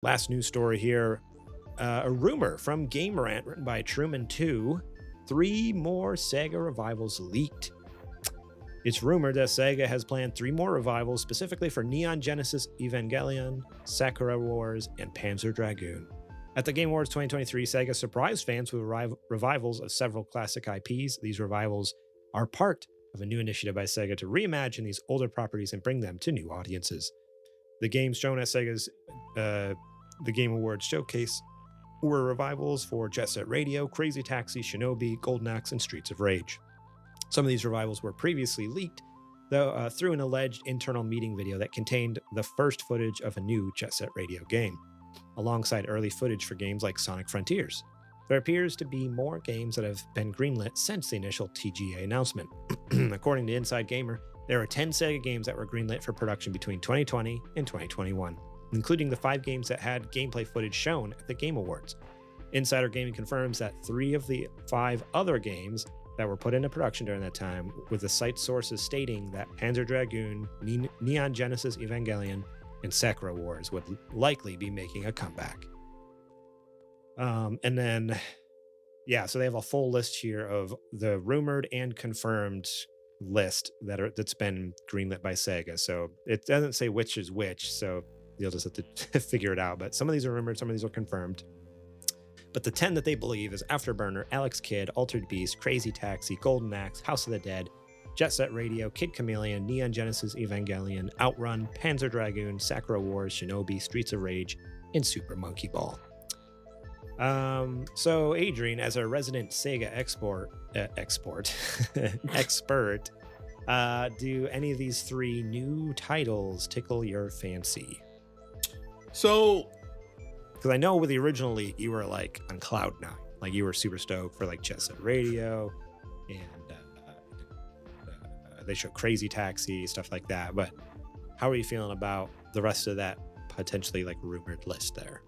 Last news story here. A rumor from Game Rant written by Truman 2. 3 more Sega revivals leaked. It's rumored that Sega has planned 3 more revivals specifically for Neon Genesis Evangelion, Sakura Wars, and Panzer Dragoon. At the Game Awards 2023, Sega surprised fans with revivals of several classic IPs. These revivals are part of a new initiative by Sega to reimagine these older properties and bring them to new audiences. The games shown at Sega's the Game Awards showcase were revivals for Jet Set Radio, Crazy Taxi, Shinobi, Golden Axe, and Streets of Rage. Some of these revivals were previously leaked, though through an alleged internal meeting video that contained the first footage of a new Jet Set Radio game, alongside early footage for games like Sonic Frontiers. There appears to be more games that have been greenlit since the initial TGA announcement. According to Inside Gamer, there are 10 Sega games that were greenlit for production between 2020 and 2021, including the 5 games that had gameplay footage shown at the Game Awards. Insider Gaming confirms that 3 of the 5 other games that were put into production during that time, with the site sources stating that Panzer Dragoon, Neon Genesis Evangelion, and Sakura Wars would likely be making a comeback. And then, so they have a full list here of the rumored and confirmed list that's been greenlit by Sega. So it doesn't say which is which, so you'll just have to figure it out. But some of these are rumored, some of these are confirmed. But the 10 that they believe is Afterburner, Alex Kidd, Altered Beast, Crazy Taxi, Golden Axe, House of the Dead, Jet Set Radio, Kid Chameleon, Neon Genesis Evangelion, Outrun, Panzer Dragoon, Sakura Wars, Shinobi, Streets of Rage, and Super Monkey Ball. So Adrian, as a resident Sega expert, do any of these 3 new titles tickle your fancy? So, because I know with the original leak, you were like on cloud 9, like you were super stoked for like Jet Set Radio, and they showed Crazy Taxi, stuff like that. But how are you feeling about the rest of that potentially like rumored list there?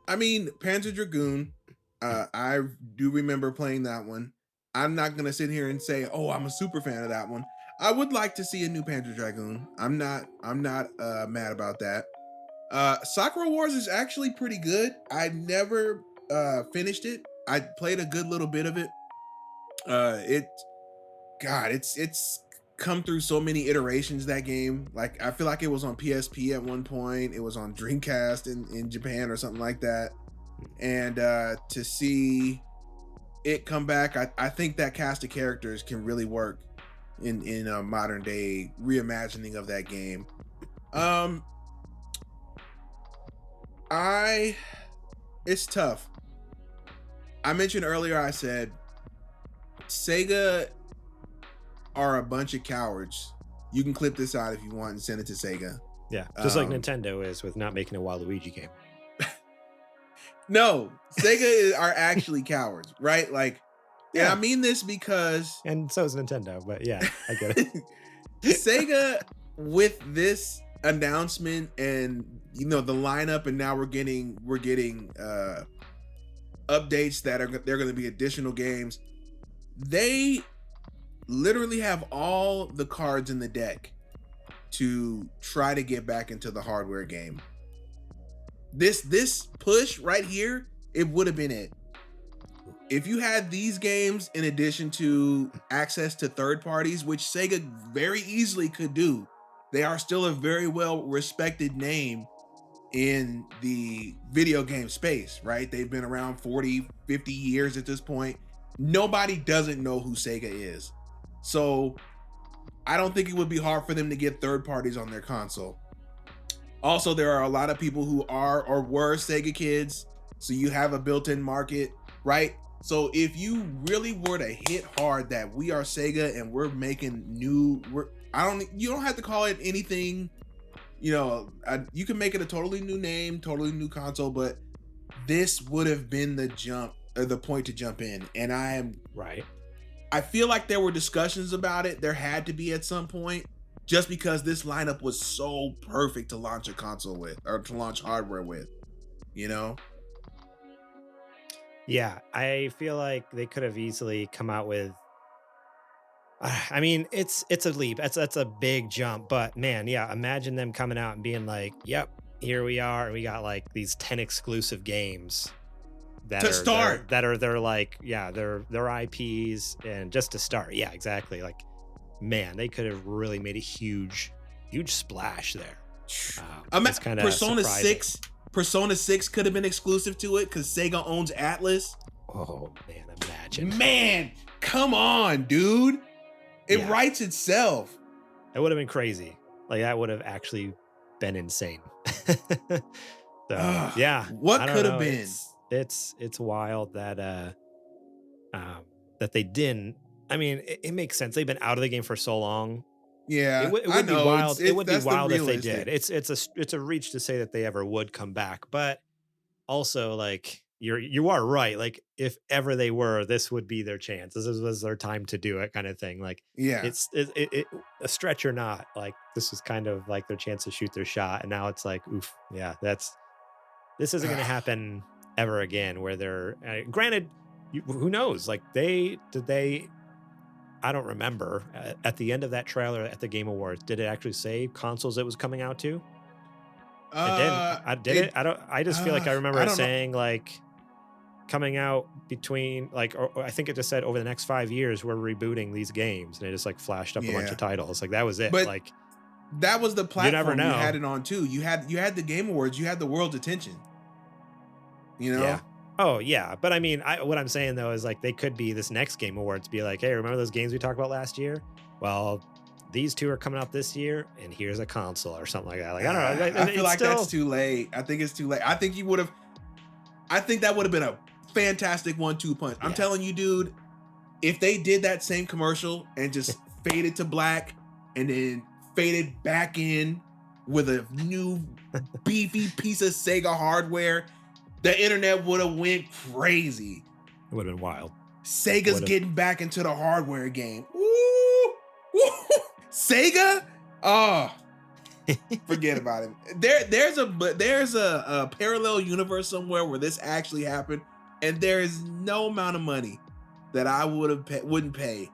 I mean, Panzer Dragoon, I do remember playing that one. I'm not going to sit here and say, oh, I'm a super fan of that one. I would like to see a new Panzer Dragoon. I'm not mad about that. Sakura Wars is actually pretty good. I never finished it. I played a good little bit of it. It's come through so many iterations, that game. Like, I feel like it was on PSP at one point. It was on Dreamcast in Japan or something like that. And to see it come back, I think that cast of characters can really work in a modern day reimagining of that game. It's tough. I mentioned earlier, I said Sega are a bunch of cowards. You can clip this out if you want and send it to Sega. Yeah, just like Nintendo is with not making a Waluigi game. No, Sega are actually cowards, right? Like, yeah. And I mean this because... And so is Nintendo, but yeah, I get it. Sega, with this announcement and, you know, the lineup, and now we're getting updates that they're going to be additional games. They literally have all the cards in the deck to try to get back into the hardware game. This push right here, it would have been it. If you had these games in addition to access to third parties, which Sega very easily could do, they are still a very well respected name in the video game space, right? They've been around 40, 50 years at this point. Nobody doesn't know who Sega is. So I don't think it would be hard for them to get third parties on their console. Also, there are a lot of people who are or were Sega kids, so you have a built-in market, right? So if you really were to hit hard that we are Sega and we're making you don't have to call it anything, you know, you can make it a totally new name, totally new console, but this would have been the point to jump in. And I feel like there were discussions about it. There had to be at some point, just because this lineup was so perfect to launch a console with, or to launch hardware with, you know? Yeah, I feel like they could have easily come out with, I mean, it's a leap. That's a big jump, but man, yeah, imagine them coming out and being like, yep, here we are. We got like these 10 exclusive games that To are start. they're like, yeah, they're IPs, and just to start. Yeah, exactly. Like, man, they could have really made a huge splash there. It's kind of Persona surprising. 6. Persona 6 could have been exclusive to it because Sega owns Atlas. Oh man, imagine. Man, come on, dude. It writes itself. It would have been crazy. Like, that would have actually been insane. So yeah, what could have been? It's wild that that they didn't. I mean, it makes sense. They've been out of the game for so long. Yeah, it would I be know. wild. It would be That's the wild if they realistic. did. It's a reach to say that they ever would come back, but also, like, you are right. Like, if ever they were, this would be their chance. This was their time to do it, kind of thing. Like, Yeah. it's a stretch or not. Like, this is kind of like their chance to shoot their shot, and now it's like, oof, yeah, this isn't going to happen ever again. Where they're granted, who knows? Like, I don't remember at the end of that trailer at the Game Awards. Did it actually say consoles it was coming out to? It didn't. I just feel like I remember it saying like coming out between like, or I think it just said over the next 5 years we're rebooting these games, and it just like flashed up a bunch of titles. Like, that was it. But like, that was the platform you never know. You had it on too. You had the Game Awards. You had the world's attention. You know. Yeah. Oh yeah, but I mean, what I'm saying though is like they could be this next Game Awards be like, hey, remember those games we talked about last year? Well, these two are coming out this year, and here's a console or something like that. Like, I don't know. I feel like that's too late. I think it's too late. I think that would have been a fantastic 1-2 punch. I'm telling you, dude, if they did that same commercial and just faded to black and then faded back in with a new beefy piece of Sega hardware, the internet would have went crazy. It would have been wild. Sega's getting back into the hardware game. Woo! Woo! Sega? Oh, forget about it. There's a parallel universe somewhere where this actually happened, and there is no amount of money that I wouldn't pay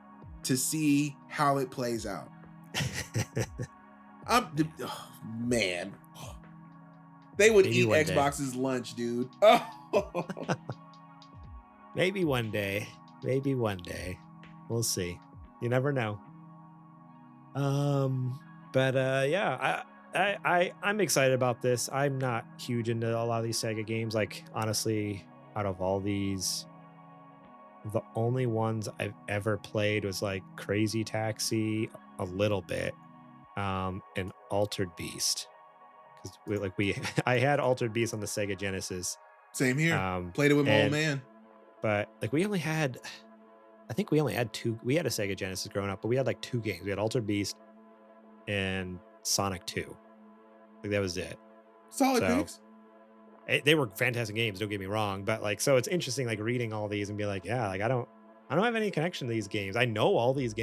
to see how it plays out. Man, they would eat Xbox's lunch, dude. Oh. Maybe one day. We'll see. You never know. But yeah, I'm excited about this. I'm not huge into a lot of these Sega games. Like, honestly, out of all these, the only ones I've ever played was like Crazy Taxi a little bit, and Altered Beast. Because I had Altered Beast on the Sega Genesis. Same here. Played it with my old man. But like, I think we only had two. We had a Sega Genesis growing up, but we had like 2 games. We had Altered Beast and Sonic 2. Like, that was it. Solid picks. They were fantastic games, don't get me wrong, but like, so it's interesting like reading all these and be like, yeah, like I don't have any connection to these games. I know all these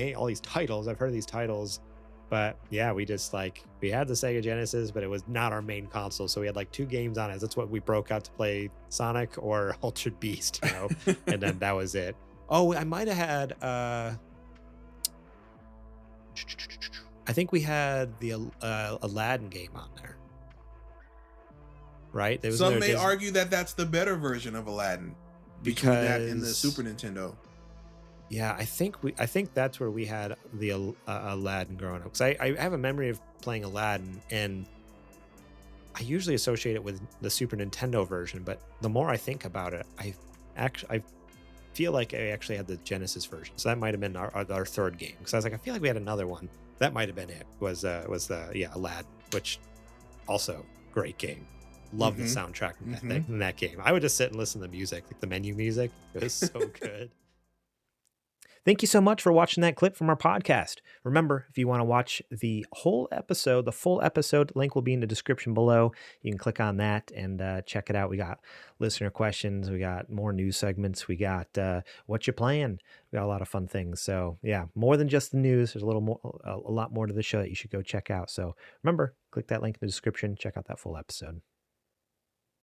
titles. I've heard of these titles, but yeah, we had the Sega Genesis, but it was not our main console, so we had like 2 games on it. That's what we broke out to play, Sonic or Altered Beast, you know. And then that was it. Oh, I might have had I think we had the Aladdin game on there. Right? Some may argue that that's the better version of Aladdin between that and the Super Nintendo. Yeah, I think that's where we had the Aladdin growing up. Because I have a memory of playing Aladdin, and I usually associate it with the Super Nintendo version. But the more I think about it, I feel like I actually had the Genesis version. So that might have been our third game. Because I was like, I feel like we had another one. That might have been it. Was the Aladdin, which also great game. Love the soundtrack in that game. I would just sit and listen to the music, like the menu music. It was so good. Thank you so much for watching that clip from our podcast. Remember, if you want to watch the full episode, link will be in the description below. You can click on that and check it out. We got listener questions. We got more news segments. We got what you playing. We got a lot of fun things. So yeah, more than just the news. There's a lot more to the show that you should go check out. So remember, click that link in the description. Check out that full episode.